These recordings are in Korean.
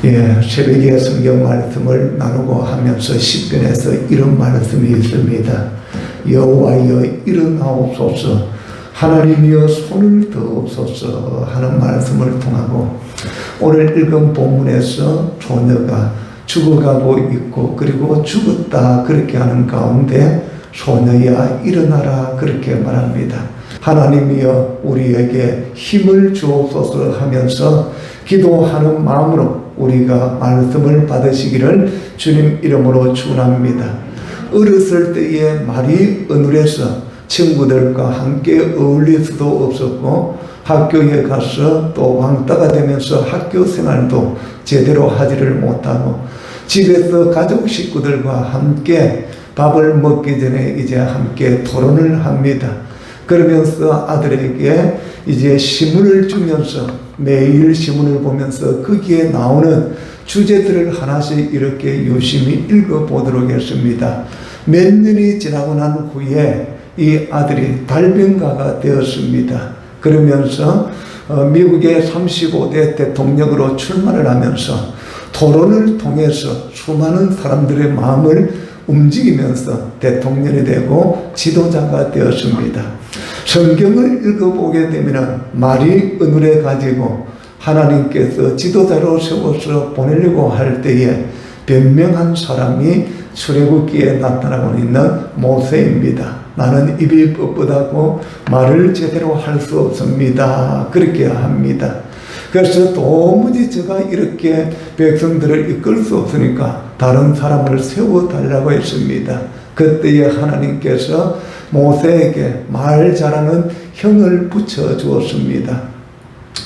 새벽에 성경 말씀을 나누고 하면서 시편에서 이런 말씀이 있습니다. 여호와여 일어나옵소서, 하나님이여 손을 드옵소서 하는 말씀을 통하고, 오늘 읽은 본문에서 소녀가 죽어가고 있고 그리고 죽었다 그렇게 하는 가운데 소녀야 일어나라 그렇게 말합니다. 하나님이여 우리에게 힘을 주옵소서 하면서 기도하는 마음으로 우리가 말씀을 받으시기를 주님 이름으로 축원합니다. 어렸을 때에 말이 어눌해서 친구들과 함께 어울릴 수도 없었고, 학교에 가서 또 왕따가 되면서 학교 생활도 제대로 하지를 못하고, 집에서 가족 식구들과 함께 밥을 먹기 전에 이제 함께 토론을 합니다. 그러면서 아들에게 이제 신문을 주면서 매일 신문을 보면서 거기에 나오는 주제들을 하나씩 이렇게 유심히 읽어보도록 했습니다. 몇 년이 지나고 난 후에 이 아들이 발명가가 되었습니다. 그러면서 미국의 35대 대통령으로 출마를 하면서 토론을 통해서 수많은 사람들의 마음을 움직이면서 대통령이 되고 지도자가 되었습니다. 성경을 읽어보게 되면 말이 어눌해 가지고 하나님께서 지도자로 세워서 보내려고 할 때에 변명한 사람이 출애굽기에 나타나고 있는 모세입니다. 나는 입이 뻣뻣하고 말을 제대로 할 수 없습니다. 그렇게 합니다. 그래서 도무지 제가 이렇게 백성들을 이끌 수 없으니까 다른 사람을 세워달라고 했습니다. 그때에 하나님께서 모세에게 말 잘하는 형을 붙여주었습니다.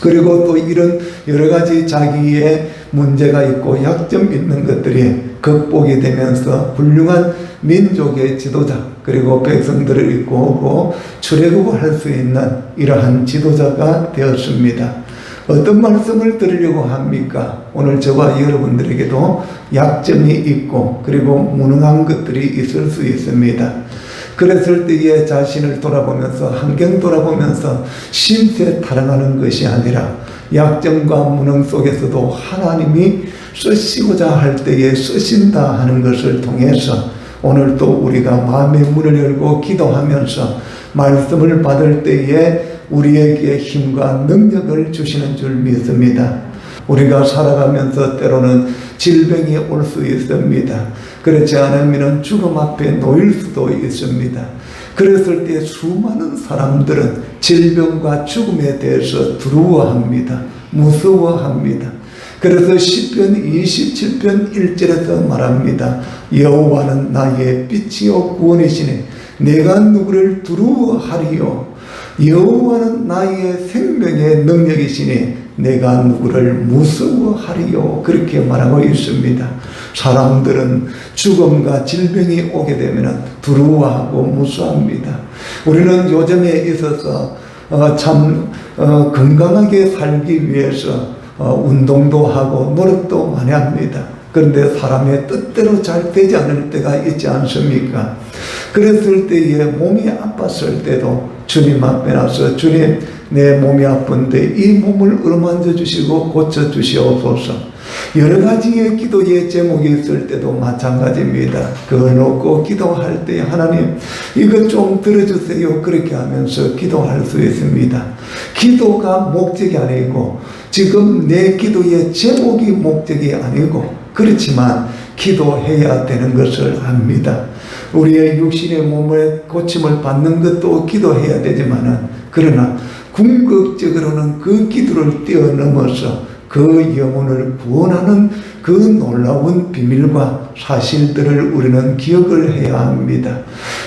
그리고 또 이런 여러 가지 자기의 문제가 있고 약점 있는 것들이 극복이 되면서 훌륭한 민족의 지도자, 그리고 백성들을 이끌고 출애굽을 할 수 있는 이러한 지도자가 되었습니다. 어떤 말씀을 드리려고 합니까? 오늘 저와 여러분들에게도 약점이 있고 그리고 무능한 것들이 있을 수 있습니다. 그랬을 때에 자신을 돌아보면서, 환경 돌아보면서 심세 타령하는 것이 아니라 약점과 무능 속에서도 하나님이 쓰시고자 할 때에 쓰신다 하는 것을 통해서 오늘도 우리가 마음의 문을 열고 기도하면서 말씀을 받을 때에 우리에게 힘과 능력을 주시는 줄 믿습니다. 우리가 살아가면서 때로는 질병이 올 수 있습니다. 그렇지 않으면 죽음 앞에 놓일 수도 있습니다. 그랬을 때 수많은 사람들은 질병과 죽음에 대해서 두려워합니다. 무서워합니다. 그래서 시편 27편 1절에서 말합니다. 여호와는 나의 빛이요 구원이시니 내가 누구를 두려워하리요. 여호와는 나의 생명의 능력이시니 내가 누구를 무서워하리요. 그렇게 말하고 있습니다. 사람들은 죽음과 질병이 오게 되면 두려워하고 무서워합니다. 우리는 요즘에 있어서 참 건강하게 살기 위해서 운동도 하고 노력도 많이 합니다. 그런데 사람의 뜻대로 잘 되지 않을 때가 있지 않습니까? 그랬을 때에 몸이 아팠을 때도 주님 앞에 나서, 주님 내 몸이 아픈데 이 몸을 어루만져 주시고 고쳐 주시옵소서. 여러 가지의 기도의 제목이 있을 때도 마찬가지입니다. 그걸 놓고 기도할 때 하나님 이것 좀 들어주세요. 그렇게 하면서 기도할 수 있습니다. 기도가 목적이 아니고 지금 내 기도의 제목이 목적이 아니고, 그렇지만 기도해야 되는 것을 압니다. 우리의 육신의 몸에 고침을 받는 것도 기도해야 되지만은, 그러나 궁극적으로는 그 기도를 뛰어넘어서 그 영혼을 구원하는 그 놀라운 비밀과 사실들을 우리는 기억을 해야 합니다.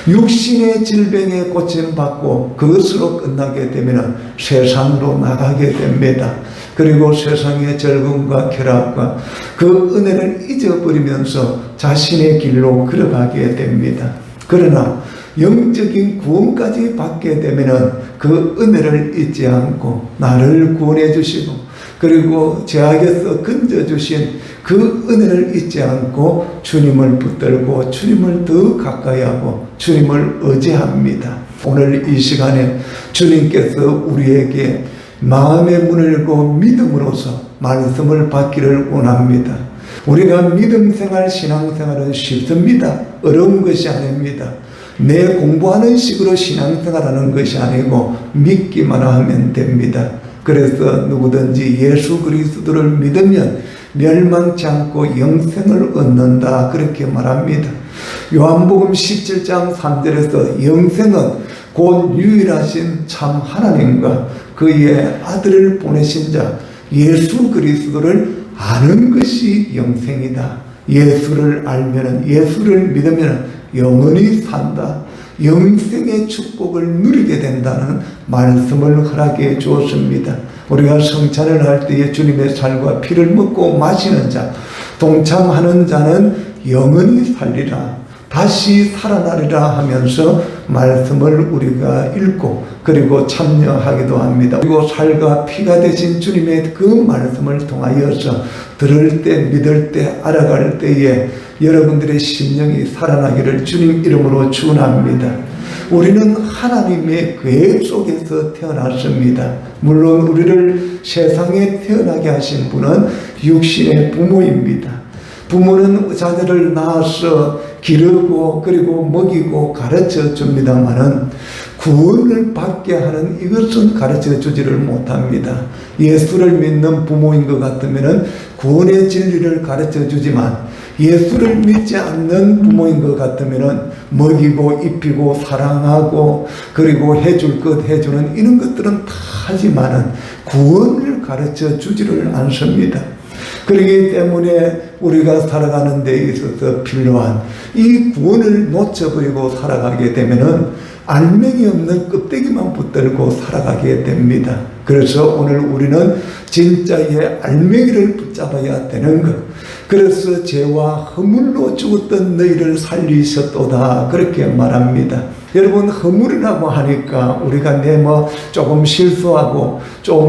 육신의 질병에 고침받고 그것으로 끝나게 되면 세상으로 나가게 됩니다. 그리고 세상의 즐거움과 쾌락과 그 은혜를 잊어버리면서 자신의 길로 걸어가게 됩니다. 그러나 영적인 구원까지 받게 되면 그 은혜를 잊지 않고 나를 구원해 주시고, 그리고 죄악에서 건져주신 그 은혜를 잊지 않고 주님을 붙들고 주님을 더 가까이 하고 주님을 의지합니다. 오늘 이 시간에 주님께서 우리에게 마음의 문을 열고 믿음으로써 말씀을 받기를 원합니다. 우리가 믿음 생활, 신앙 생활은 쉽습니다. 어려운 것이 아닙니다. 내 공부하는 식으로 신앙생활하는 것이 아니고 믿기만 하면 됩니다. 그래서 누구든지 예수 그리스도를 믿으면 멸망치 않고 영생을 얻는다, 그렇게 말합니다. 요한복음 17장 3절에서 영생은 곧 유일하신 참 하나님과 그의 아들을 보내신 자 예수 그리스도를 아는 것이 영생이다. 예수를 알면은, 예수를 믿으면 영원히 산다, 영생의 축복을 누리게 된다는 말씀을 허락해 주었습니다. 우리가 성찬을 할 때에 주님의 살과 피를 먹고 마시는 자, 동참하는 자는 영원히 살리라, 다시 살아나리라 하면서 말씀을 우리가 읽고 그리고 참여하기도 합니다. 그리고 살과 피가 되신 주님의 그 말씀을 통하여서 들을 때, 믿을 때, 알아갈 때에 여러분들의 심령이 살아나기를 주님 이름으로 축원합니다. 우리는 하나님의 계획 속에서 태어났습니다. 물론 우리를 세상에 태어나게 하신 분은 육신의 부모입니다. 부모는 자녀를 낳아서 기르고 그리고 먹이고 가르쳐 줍니다마는 구원을 받게 하는 이것은 가르쳐 주지를 못합니다. 예수를 믿는 부모인 것 같으면 구원의 진리를 가르쳐 주지만 예수를 믿지 않는 부모인 것 같으면 먹이고 입히고 사랑하고 그리고 해줄 것 해주는 이런 것들은 다 하지만은 구원을 가르쳐 주지를 않습니다. 그렇기 때문에 우리가 살아가는 데 있어서 필요한 이 구원을 놓쳐버리고 살아가게 되면은 알맹이 없는 껍데기만 붙들고 살아가게 됩니다. 그래서 오늘 우리는 진짜의 알맹이를 붙잡아야 되는 것. 그래서 죄와 허물로 죽었던 너희를 살리셨도다, 그렇게 말합니다. 여러분, 허물이라고 하니까 우리가 조금 실수하고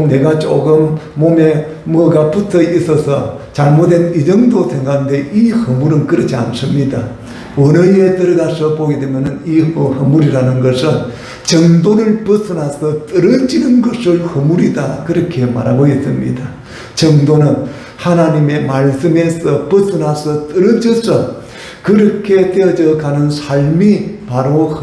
내가 조금 몸에 뭐가 붙어 있어서 잘못된 이 정도 생각하는데 이 허물은 그렇지 않습니다. 원어에 들어가서 보게 되면 이 허물이라는 것은 정도를 벗어나서 떨어지는 것을 허물이다, 그렇게 말하고 있습니다. 정도는 하나님의 말씀에서 벗어나서 떨어져서 그렇게 되어져 가는 삶이 바로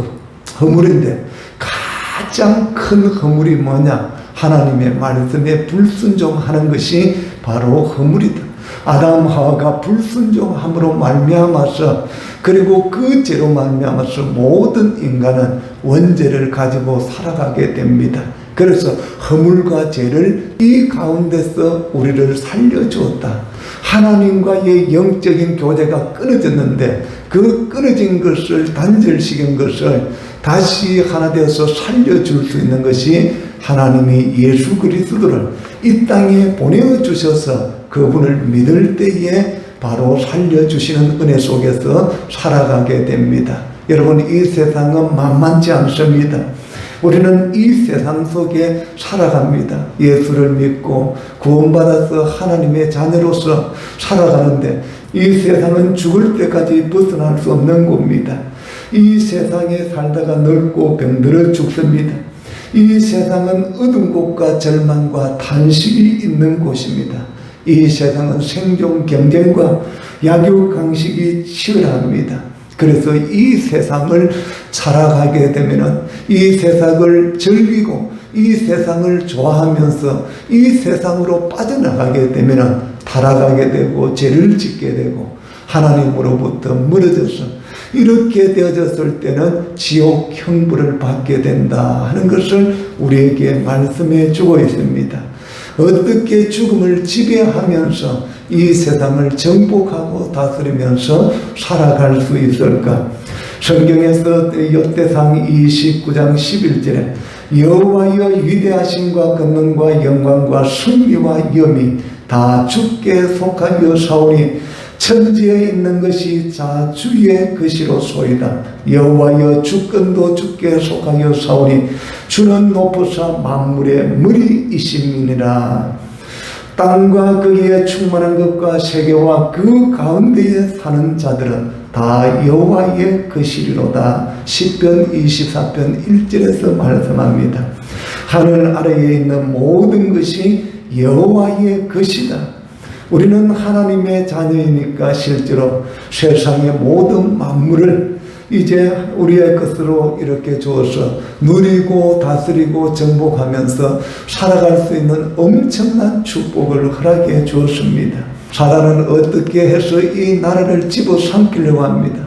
허물인데, 가장 큰 허물이 뭐냐? 하나님의 말씀에 불순종하는 것이 바로 허물이다. 아담 하와가 불순종함으로 말미암아서, 그리고 그 죄로 말미암아서 모든 인간은 원죄를 가지고 살아가게 됩니다. 그래서 허물과 죄를 이 가운데서 우리를 살려주었다. 하나님과의 영적인 교제가 끊어졌는데 그 끊어진 것을, 단절시킨 것을 다시 하나 되어서 살려줄 수 있는 것이 하나님이 예수 그리스도를 이 땅에 보내주셔서 그분을 믿을 때에 바로 살려주시는 은혜 속에서 살아가게 됩니다. 여러분, 이 세상은 만만치 않습니다. 우리는 이 세상 속에 살아갑니다. 예수를 믿고 구원받아서 하나님의 자녀로서 살아가는데 이 세상은 죽을 때까지 벗어날 수 없는 곳입니다. 이 세상에 살다가 늙고 병들어 죽습니다. 이 세상은 어두운 곳과 절망과 탄식이 있는 곳입니다. 이 세상은 생존 경쟁과 약육강식이 치열합니다. 그래서 이 세상을 살아가게 되면은 이 세상을 즐기고 이 세상을 좋아하면서 이 세상으로 빠져나가게 되면은 타락하게 되고 죄를 짓게 되고 하나님으로부터 멀어져서 이렇게 되어졌을 때는 지옥 형벌을 받게 된다 하는 것을 우리에게 말씀해 주고 있습니다. 어떻게 죽음을 지배하면서 이 세상을 정복하고 다스리면서 살아갈 수 있을까? 성경에서 역대상 29장 11절에 여호와여 위대하심과 권능과 영광과 승리와 염이 다 주께 속하여 사오니 천지에 있는 것이 다 주의 것이로소이다. 여호와여 주권도 주께 속하여 사오니 주는 높으사 만물의 머리이심이니라. 땅과 거기에 충만한 것과 세계와 그 가운데에 사는 자들은 다 여호와의 것이리로다. 시편 24편 1절에서 말씀합니다. 하늘 아래에 있는 모든 것이 여호와의 것이다. 우리는 하나님의 자녀이니까 실제로 세상의 모든 만물을 이제 우리의 것으로 이렇게 주어서 누리고 다스리고 정복하면서 살아갈 수 있는 엄청난 축복을 허락해 주었습니다. 사단은 어떻게 해서 이 나라를 집어삼키려고 합니다.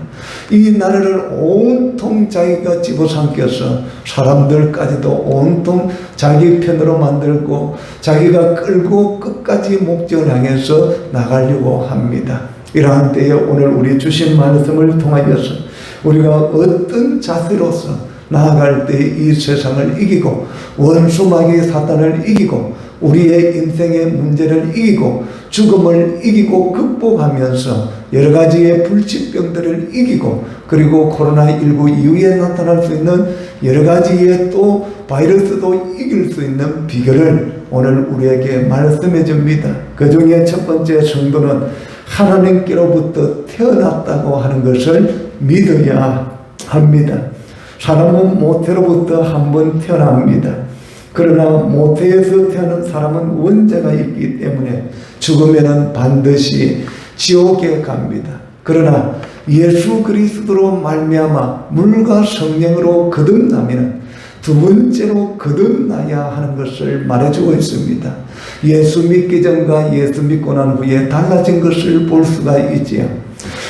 이 나라를 온통 자기가 집어삼켜서 사람들까지도 온통 자기 편으로 만들고 자기가 끌고 끝까지 목적을 향해서 나가려고 합니다. 이러한 때에 오늘 우리 주신 말씀을 통하여서 우리가 어떤 자세로서 나아갈 때 이 세상을 이기고 원수 마귀 사탄을 이기고 우리의 인생의 문제를 이기고 죽음을 이기고 극복하면서 여러 가지의 불치병들을 이기고 그리고 코로나19 이후에 나타날 수 있는 여러 가지의 또 바이러스도 이길 수 있는 비결을 오늘 우리에게 말씀해 줍니다. 그 중에 첫 번째 성도는 하나님께로부터 태어났다고 하는 것을 믿어야 합니다. 사람은 모태로부터 한번 태어납니다. 그러나 모태에서 태어난 사람은 원죄가 있기 때문에 죽으면 반드시 지옥에 갑니다. 그러나 예수 그리스도로 말미암아 물과 성령으로 거듭나면 두 번째로 거듭나야 하는 것을 말해주고 있습니다. 예수 믿기 전과 예수 믿고 난 후에 달라진 것을 볼 수가 있지요.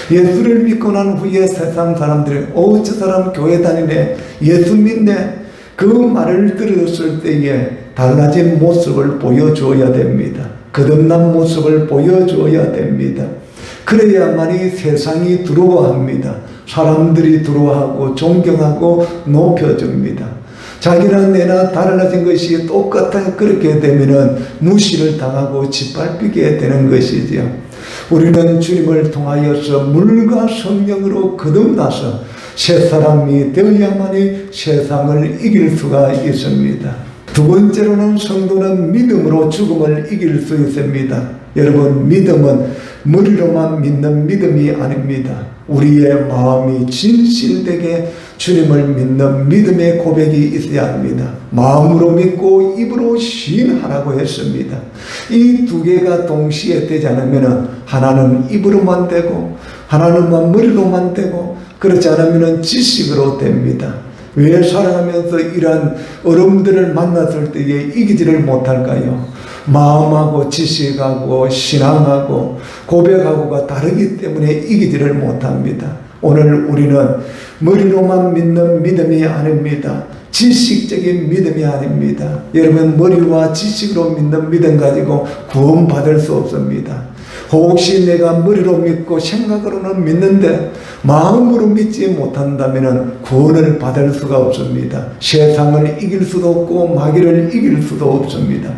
예수를 믿고 난 후에 세상 사람들이 저 사람 교회 다니네, 예수 믿네, 그 말을 들었을 때에 달라진 모습을 보여줘야 됩니다. 거듭난 모습을 보여줘야 됩니다. 그래야만이 세상이 두려워합니다. 사람들이 두려워하고 존경하고 높여줍니다. 자기나 내나 달라진 것이 똑같아 그렇게 되면은 무시를 당하고 짓밟히게 되는 것이지요. 우리는 주님을 통하여서 물과 성령으로 거듭나서 새 사람이 되어야만이 세상을 이길 수가 있습니다. 두 번째로는 성도는 믿음으로 죽음을 이길 수 있습니다. 여러분, 믿음은 머리로만 믿는 믿음이 아닙니다. 우리의 마음이 진실되게 주님을 믿는 믿음의 고백이 있어야 합니다. 마음으로 믿고 입으로 시인하라고 했습니다. 이 두 개가 동시에 되지 않으면 하나는 입으로만 되고 하나는 머리로만 되고 그렇지 않으면 지식으로 됩니다. 왜 살아가면서 이러한 어려움들을 만났을 때에 이기지를 못할까요? 마음하고 지식하고 신앙하고 고백하고가 다르기 때문에 이기지를 못합니다. 오늘 우리는 머리로만 믿는 믿음이 아닙니다. 지식적인 믿음이 아닙니다. 여러분, 머리와 지식으로 믿는 믿음 가지고 구원받을 수 없습니다. 혹시 내가 머리로 믿고 생각으로는 믿는데 마음으로 믿지 못한다면 구원을 받을 수가 없습니다. 세상을 이길 수도 없고 마귀를 이길 수도 없습니다.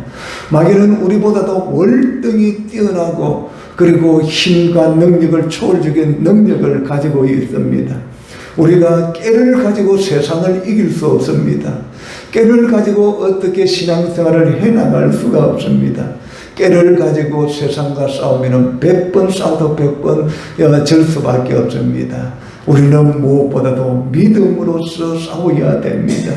마귀는 우리보다도 월등히 뛰어나고 그리고 힘과 능력을 초월적인 능력을 가지고 있습니다. 우리가 깨를 가지고 세상을 이길 수 없습니다. 깨를 가지고 어떻게 신앙생활을 해나갈 수가 없습니다. 깨를 가지고 세상과 싸우면 100번 싸워도 100번 질 수밖에 없습니다. 우리는 무엇보다도 믿음으로써 싸워야 됩니다.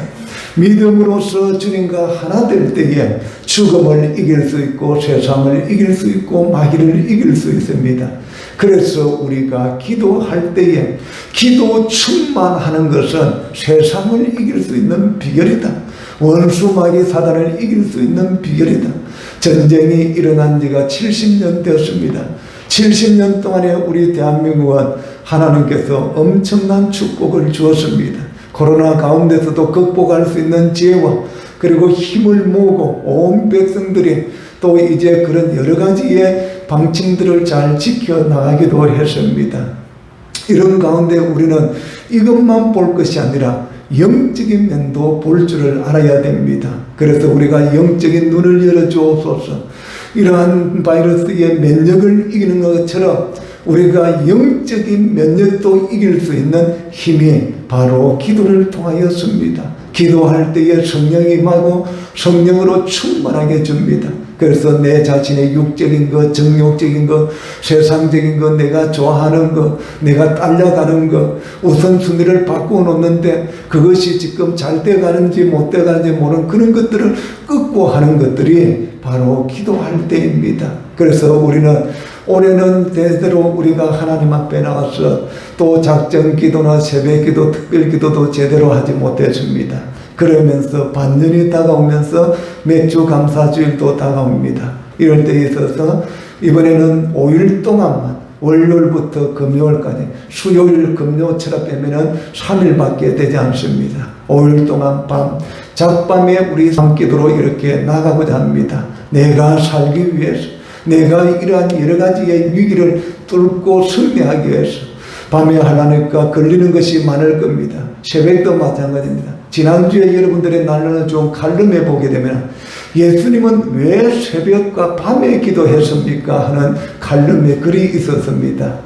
믿음으로써 주님과 하나 될 때에 죽음을 이길 수 있고 세상을 이길 수 있고 마귀를 이길 수 있습니다. 그래서 우리가 기도할 때에 기도 충만하는 것은 세상을 이길 수 있는 비결이다. 원수 마귀 사단을 이길 수 있는 비결이다. 전쟁이 일어난 지가 70년 되었습니다. 70년 동안에 우리 대한민국은 하나님께서 엄청난 축복을 주었습니다. 코로나 가운데서도 극복할 수 있는 지혜와 그리고 힘을 모으고 온 백성들이 또 이제 그런 여러 가지의 방침들을 잘 지켜나가기도 했습니다. 이런 가운데 우리는 이것만 볼 것이 아니라 영적인 면도 볼 줄을 알아야 됩니다. 그래서 우리가 영적인 눈을 열어주옵소서. 이러한 바이러스의 면역을 이기는 것처럼 우리가 영적인 면역도 이길 수 있는 힘이 바로 기도를 통하였습니다. 기도할 때에 성령이 임하고 성령으로 충만하게 줍니다. 그래서 내 자신의 육적인 것, 정욕적인 것, 세상적인 것, 내가 좋아하는 것, 내가 딸려가는 것, 우선순위를 바꾸어 놓는데 그것이 지금 잘 돼가는지 못 돼가는지 모르는 그런 것들을 끊고 하는 것들이 바로 기도할 때입니다. 그래서 우리는 올해는 대대로 우리가 하나님 앞에 나와서 또 작정 기도나 새벽 기도, 특별 기도도 제대로 하지 못했습니다. 그러면서 반년이 다가오면서 매주 감사주일도 다가옵니다. 이럴 때에 있어서 이번에는 5일 동안만 월요일부터 금요일까지 수요일 금요일처럼 빼면은 3일밖에 되지 않습니다. 5일 동안 작밤에 우리 밤기도로 이렇게 나가고자 합니다. 내가 살기 위해서, 내가 이러한 여러 가지의 위기를 뚫고 승리하기 위해서 밤에 하나님과 걸리는 것이 많을 겁니다. 새벽도 마찬가지입니다. 지난주에 여러분들의 날로는 좀 칼럼해 보게 되면 예수님은 왜 새벽과 밤에 기도했습니까? 하는 칼럼에 글이 있었습니다.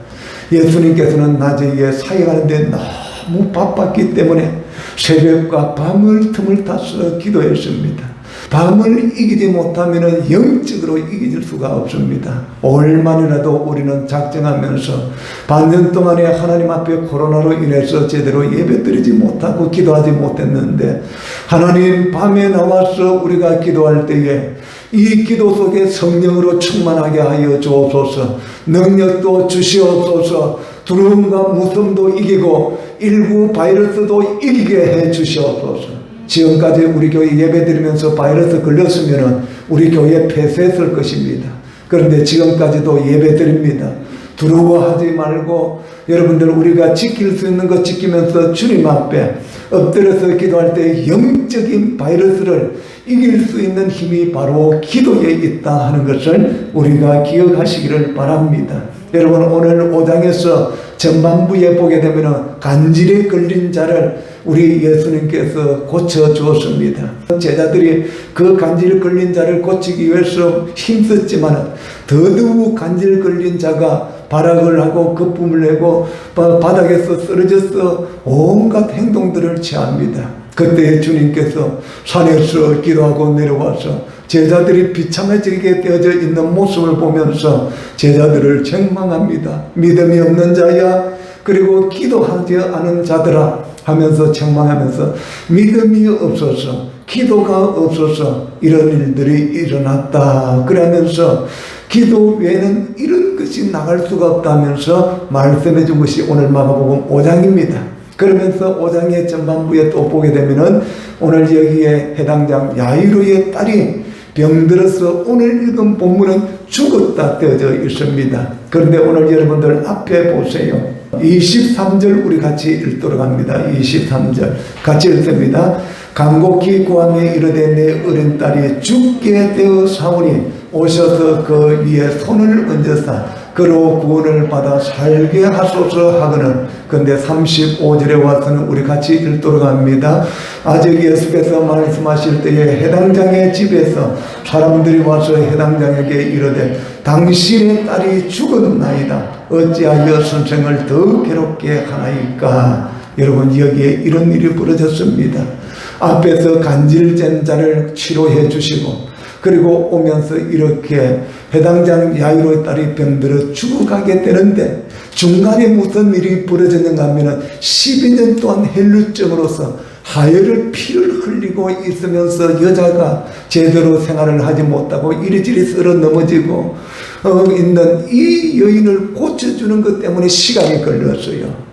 예수님께서는 낮에 사역하는데 너무 바빴기 때문에 새벽과 밤을 틈을 타서 기도했습니다. 밤을 이기지 못하면 영적으로 이길 수가 없습니다. 얼마나라도 우리는 작정하면서 반년 동안에 하나님 앞에 코로나로 인해서 제대로 예배드리지 못하고 기도하지 못했는데 하나님 밤에 나와서 우리가 기도할 때에 이 기도 속에 성령으로 충만하게 하여 주옵소서, 능력도 주시옵소서, 두려움과 무서움도 이기고 일부 바이러스도 이기게 해 주시옵소서. 지금까지 우리 교회 예배드리면서 바이러스 걸렸으면 우리 교회 폐쇄했을 것입니다. 그런데 지금까지도 예배드립니다. 두려워하지 말고 여러분들 우리가 지킬 수 있는 것 지키면서 주님 앞에 엎드려서 기도할 때 영적인 바이러스를 이길 수 있는 힘이 바로 기도에 있다 하는 것을 우리가 기억하시기를 바랍니다. 여러분 오늘 5장에서 전반부에 보게 되면 간질에 걸린 자를 우리 예수님께서 고쳐주었습니다. 제자들이 그 간질 걸린 자를 고치기 위해서 힘썼지만 더더욱 간질 걸린 자가 발악을 하고 거품을 내고 바닥에서 쓰러져서 온갖 행동들을 취합니다. 그때 주님께서 산에서 기도하고 내려와서 제자들이 비참해지게 되어져 있는 모습을 보면서 제자들을 책망합니다. 믿음이 없는 자야, 그리고 기도하지 않은 자들아 하면서 책망하면서 믿음이 없어서 기도가 없어서 이런 일들이 일어났다 그러면서 기도 외에는 이런 것이 나갈 수가 없다면서 말씀해 준 것이 오늘 마가복음 5장입니다. 그러면서 5장의 전반부에 또 보게 되면은 오늘 여기에 해당장 야이로의 딸이 병들어서 오늘 읽은 본문은 죽었다 되어져 있습니다. 그런데 오늘 여러분들 앞에 보세요. 23절 우리 같이 읽도록 합니다. 23절 같이 읽습니다. 간곡히 구하며 이르되 내 어린 딸이 죽게 되어 사오니 오셔서 그 위에 손을 얹어서 그로 구원을 받아 살게 하소서 하거늘. 근데 35절에 와서는 우리 같이 읽도록 합니다. 아직 예수께서 말씀하실 때에 해당장의 집에서 사람들이 와서 해당장에게 이르되 당신의 딸이 죽었나이다. 어찌하여 선생을 더 괴롭게 하나이까. 여러분 여기에 이런 일이 벌어졌습니다. 앞에서 간질된 자를 치료해 주시고 그리고 오면서 이렇게 해당장 야이로의 딸이 병들어 죽어가게 되는데 중간에 무슨 일이 벌어졌는가 하면 12년 동안 헬루증으로서 하혈을 피를 흘리고 있으면서 여자가 제대로 생활을 하지 못하고 이리저리 쓸어 넘어지고 있는 이 여인을 고쳐주는 것 때문에 시간이 걸렸어요.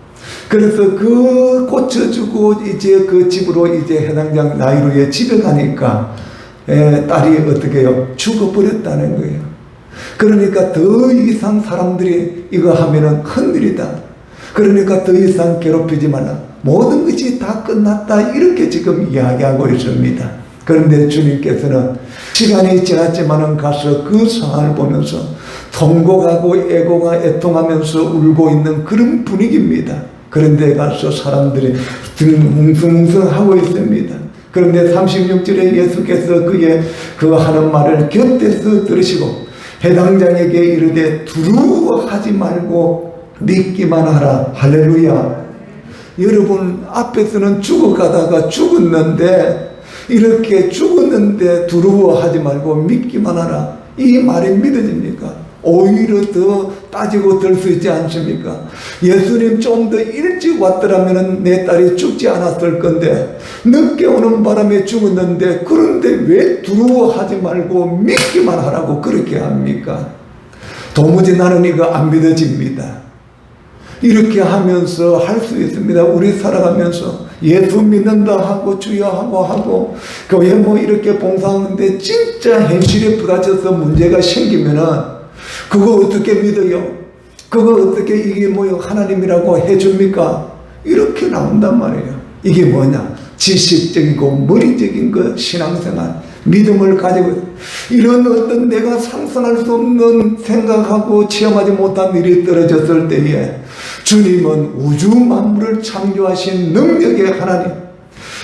그래서 그 고쳐주고 이제 그 집으로 이제 해당장 야이로의 집에 가니까 딸이 어떻게 해요? 죽어버렸다는 거예요. 그러니까 더 이상 사람들이 이거 하면은 큰일이다. 그러니까 더 이상 괴롭히지 말라. 모든 것이 다 끝났다. 이렇게 지금 이야기하고 있습니다. 그런데 주님께서는 시간이 지났지만은 가서 그 상황을 보면서 통곡하고 애통하면서 울고 있는 그런 분위기입니다. 그런데 가서 사람들이 뭉숭뭉숭하고 있습니다. 그런데 36절에 예수께서 그의 그 하는 말을 곁에서 들으시고 해당장에게 이르되 두려워하지 말고 믿기만 하라. 할렐루야. 여러분 앞에서는 죽어가다가 죽었는데 이렇게 죽었는데 두려워하지 말고 믿기만 하라. 이 말이 믿어집니까? 오히려 더 따지고 들 수 있지 않습니까? 예수님 좀 더 일찍 왔더라면 내 딸이 죽지 않았을 건데 늦게 오는 바람에 죽었는데, 그런데 왜 두려워하지 말고 믿기만 하라고 그렇게 합니까? 도무지 나는 이거 안 믿어집니다. 이렇게 하면서 할 수 있습니다. 우리 살아가면서 예수 믿는다 하고 주여 하고 교회 뭐 이렇게 봉사하는데 진짜 현실에 부딪혀서 문제가 생기면은 그거 어떻게 믿어요? 그거 어떻게 이게 뭐요? 하나님이라고 해줍니까? 이렇게 나온단 말이에요. 이게 뭐냐? 지식적이고 머리적인 그 신앙생활, 믿음을 가지고 이런 어떤 내가 상상할 수 없는 생각하고 체험하지 못한 일이 떨어졌을 때에 주님은 우주 만물을 창조하신 능력의 하나님,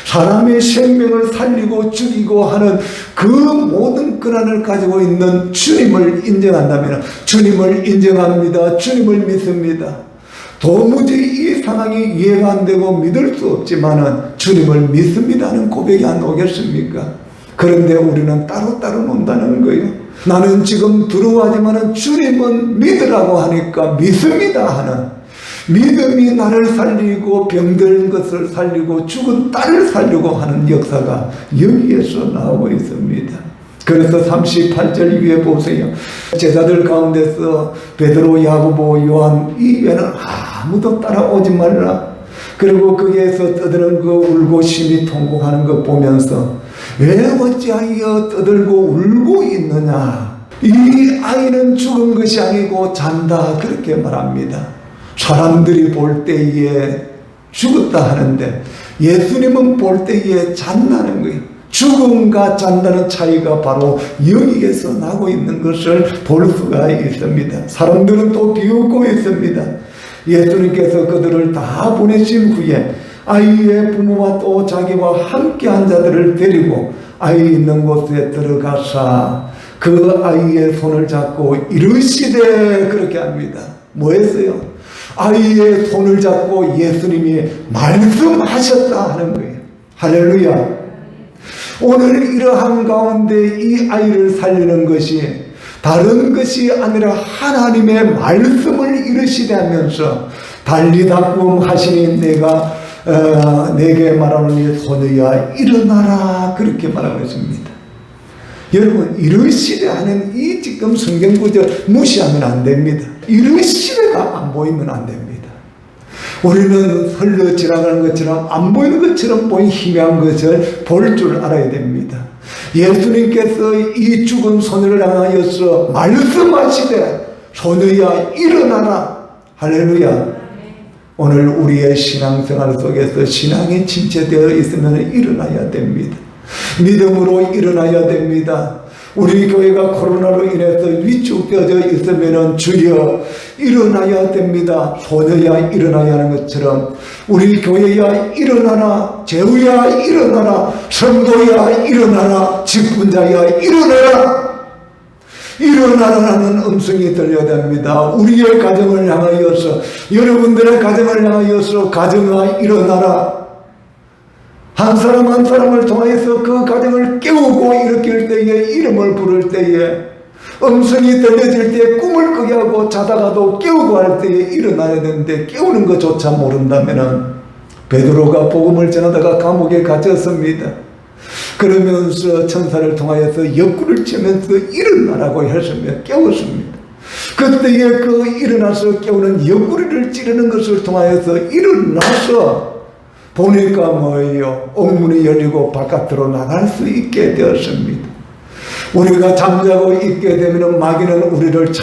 사람의 생명을 살리고 죽이고 하는 그 모든 권한을 가지고 있는 주님을 인정한다면, 주님을 인정합니다. 주님을 믿습니다. 도무지 이 상황이 이해가 안 되고 믿을 수 없지만은 주님을 믿습니다는 고백이 안 오겠습니까? 그런데 우리는 따로따로 논다는 거예요. 나는 지금 두려워하지만은 주님은 믿으라고 하니까 믿습니다 하는 믿음이 나를 살리고 병든 것을 살리고 죽은 딸을 살리고 하는 역사가 여기에서 나오고 있습니다. 그래서 38절 위에 보세요. 제자들 가운데서 베드로, 야고보, 요한 이 외에는 아무도 따라오지 말라. 그리고 거기에서 떠드는 거 울고 심히 통곡하는 거 보면서 왜 어찌하여 떠들고 울고 있느냐. 이 아이는 죽은 것이 아니고 잔다 그렇게 말합니다. 사람들이 볼 때에 죽었다 하는데 예수님은 볼 때에 잔다는 거예요. 죽음과 잔다는 차이가 바로 여기에서 나고 있는 것을 볼 수가 있습니다. 사람들은 또 비웃고 있습니다. 예수님께서 그들을 다 보내신 후에 아이의 부모와 또 자기와 함께한 자들을 데리고 아이 있는 곳에 들어가사 그 아이의 손을 잡고 이르시되 그렇게 합니다. 뭐 했어요? 아이의 손을 잡고 예수님이 말씀하셨다 하는 거예요. 할렐루야. 오늘 이러한 가운데 이 아이를 살리는 것이 다른 것이 아니라 하나님의 말씀을 이르시되 하면서 달리다꿈 하시니 내가 내게 말하노니 소녀야 일어나라 그렇게 말하고 있습니다. 여러분 이르시되 하는 이 지금 성경 구절 무시하면 안 됩니다. 이르시되가 안 보이면 안 됩니다. 우리는 흘러 지나가는 것처럼 안 보이는 것처럼 보인 희미한 것을 볼 줄 알아야 됩니다. 예수님께서 이 죽은 소녀를 향하여서 말씀하시되 소녀야 일어나라. 할렐루야. 오늘 우리의 신앙생활 속에서 신앙이 침체되어 있으면 일어나야 됩니다. 믿음으로 일어나야 됩니다. 우리 교회가 코로나로 인해서 위축되어져 있으면 주여 일어나야 됩니다. 소녀야 일어나야 하는 것처럼 우리 교회야 일어나라. 제우야 일어나라. 성도야 일어나라. 직분자야 일어나라. 일어나라는 음성이 들려야 됩니다. 우리의 가정을 향하여서 여러분들의 가정을 향하여서 가정아 일어나라. 한 사람 한 사람을 통해서 그 가정을 깨우고 일으킬 때에 이름을 부를 때에 음성이 들려질 때 꿈을 꾸게 하고 자다가도 깨우고 할 때에 일어나야 되는데 깨우는 것조차 모른다면 베드로가 복음을 전하다가 감옥에 갇혔습니다. 그러면서 천사를 통하여서 옆구리를 치면서 일어나라고 했으며 깨웠습니다. 그때에 그 일어나서 깨우는 옆구리를 찌르는 것을 통하여서 일어나서 보니까 뭐예요? 옥문이 열리고 바깥으로 나갈 수 있게 되었습니다. 우리가 잠자고 있게 되면 마귀는 우리를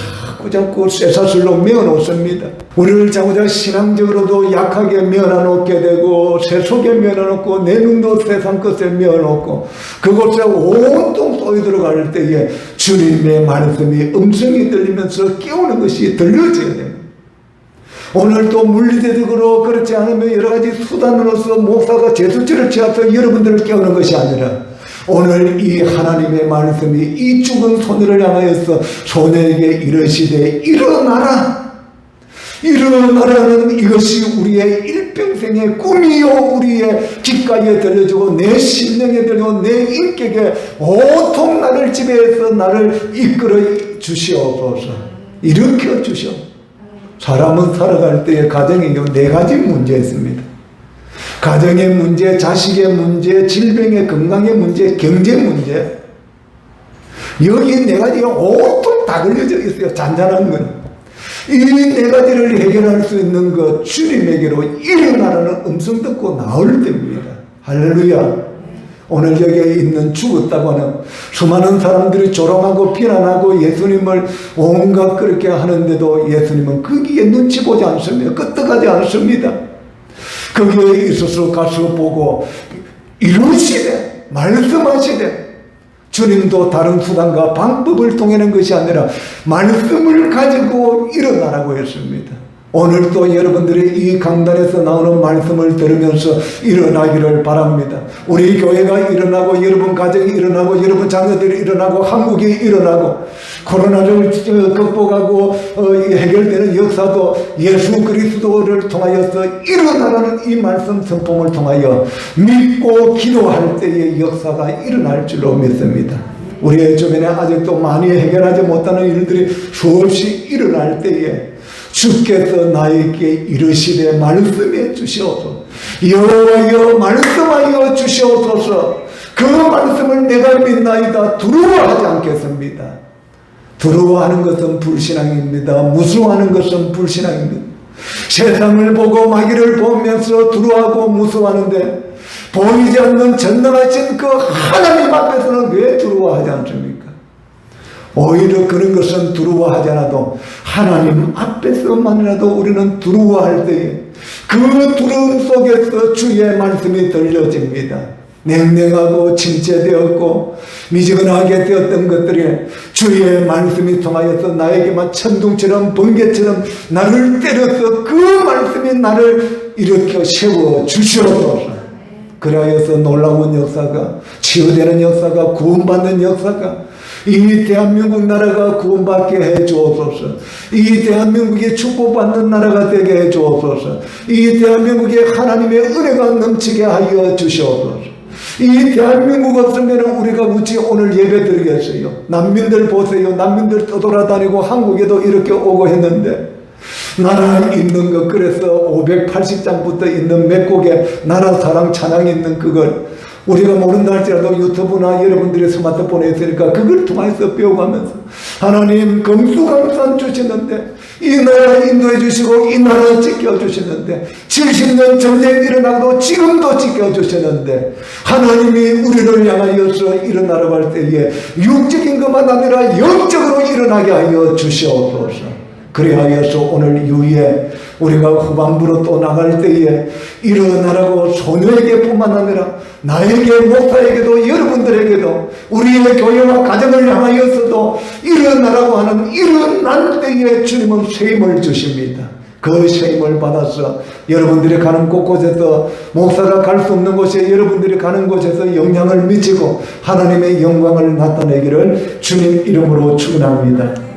자꾸 쇠사슬로 메어놓습니다. 우리를 자꾸자꾸 신앙적으로도 약하게 메어놓게 되고 세속에 메어놓고 내 눈도 세상 것에 메어놓고 그곳에 온통 쏘여 들어갈 때에 주님의 말씀이 음성이 들리면서 깨우는 것이 들려져야 됩니다. 오늘 또 물리적으로 그렇지 않으면 여러 가지 수단으로서 목사가 제수치를 취해서 여러분들을 깨우는 것이 아니라 오늘 이 하나님의 말씀이 이 죽은 소녀를 향하여서 소녀에게 이르시되 일어나라. 일어나라는 이것이 우리의 일평생의 꿈이요 우리의 귓가에 들려주고 내 심령에 들려주고 내 인격에 온통 나를 지배해서 나를 이끌어 주시옵소서. 일으켜 주셔. 사람은 살아갈 때에 가정에 4가지 문제 있습니다. 가정의 문제, 자식의 문제, 질병의 건강의 문제, 경제 문제. 여기 4가지가 온통 다 걸려져 있어요. 잔잔한 건. 이 4가지를 해결할 수 있는 것, 주님에게로 일어나라는 음성 듣고 나올 때입니다. 할렐루야. 오늘 여기에 있는 죽었다고 하는 수많은 사람들이 조롱하고 비난하고 예수님을 온갖 그렇게 하는데도 예수님은 거기에 눈치 보지 않습니다. 끄떡하지 않습니다. 거기에 있어서 가서 보고 이루시되 말씀하시되, 주님도 다른 수단과 방법을 통하는 것이 아니라 말씀을 가지고 일어나라고 했습니다. 오늘도 여러분들이 이 강단에서 나오는 말씀을 들으면서 일어나기를 바랍니다. 우리 교회가 일어나고, 여러분 가정이 일어나고, 여러분 자녀들이 일어나고, 한국이 일어나고, 코로나를 극복하고 해결되는 역사도 예수 그리스도를 통하여서 일어나라는 이 말씀 선포를 통하여 믿고 기도할 때의 역사가 일어날 줄로 믿습니다. 우리의 주변에 아직도 많이 해결하지 못하는 일들이 수없이 일어날 때에 주께서 나에게 이르시되 말씀해 주시옵소서. 여호와여 말씀하여 주시옵소서. 그 말씀을 내가 믿나이다. 두려워하지 않겠습니다. 두려워하는 것은 불신앙입니다. 무서워하는 것은 불신앙입니다. 세상을 보고 마귀를 보면서 두려워하고 무서워하는데 보이지 않는 전능하신 그 하나님 앞에서는 왜 두려워하지 않습니까? 오히려 그런 것은 두려워하지 않아도 하나님 앞에서만이라도 우리는 두려워할 때에 그 두려움 속에서 주의 말씀이 들려집니다. 냉랭하고 침체되었고 미지근하게 되었던 것들이 주의 말씀이 통하여서 나에게만 천둥처럼 번개처럼 나를 때려서 그 말씀이 나를 일으켜 세워 주시옵소서. 그리하여서 놀라운 역사가, 치유되는 역사가, 구원받는 역사가, 이 대한민국 나라가 구원받게 해 주옵소서. 이 대한민국이 축복받는 나라가 되게 해 주옵소서. 이 대한민국에 하나님의 은혜가 넘치게 하여 주시옵소서. 이 대한민국 없으면 우리가 어찌 오늘 예배 드리겠어요? 난민들 보세요. 난민들 떠돌아다니고 한국에도 이렇게 오고 했는데, 나라 있는 것, 그래서 580장부터 있는 몇 곡의 나라 사랑 찬양이 있는 그걸 우리가 모른다 할지라도 유튜브나 여러분들의 스마트폰에 있으니까 그걸 통해서 배워가면서 하나님 금수강산 주시는데 이 나라 인도해 주시고 이 나라 지켜주시는데 70년 전쟁 일어나도 지금도 지켜주시는데 하나님이 우리를 향하여서 일어나라고 할 때에 육적인 것만 아니라 영적으로 일어나게 하여 주시옵소서. 그리하여서 오늘 이후에 우리가 후반부로 또 나갈 때에 일어나라고 소녀에게 뿐만 아니라 나에게, 목사에게도, 여러분들에게도, 우리의 교회와 가정을 향하여서도 일어나라고 하는 일어날 때에 주님은 세임을 주십니다. 그 세임을 받아서 여러분들이 가는 곳곳에서, 목사가 갈 수 없는 곳에 여러분들이 가는 곳에서 영향을 미치고 하나님의 영광을 나타내기를 주님 이름으로 축원합니다.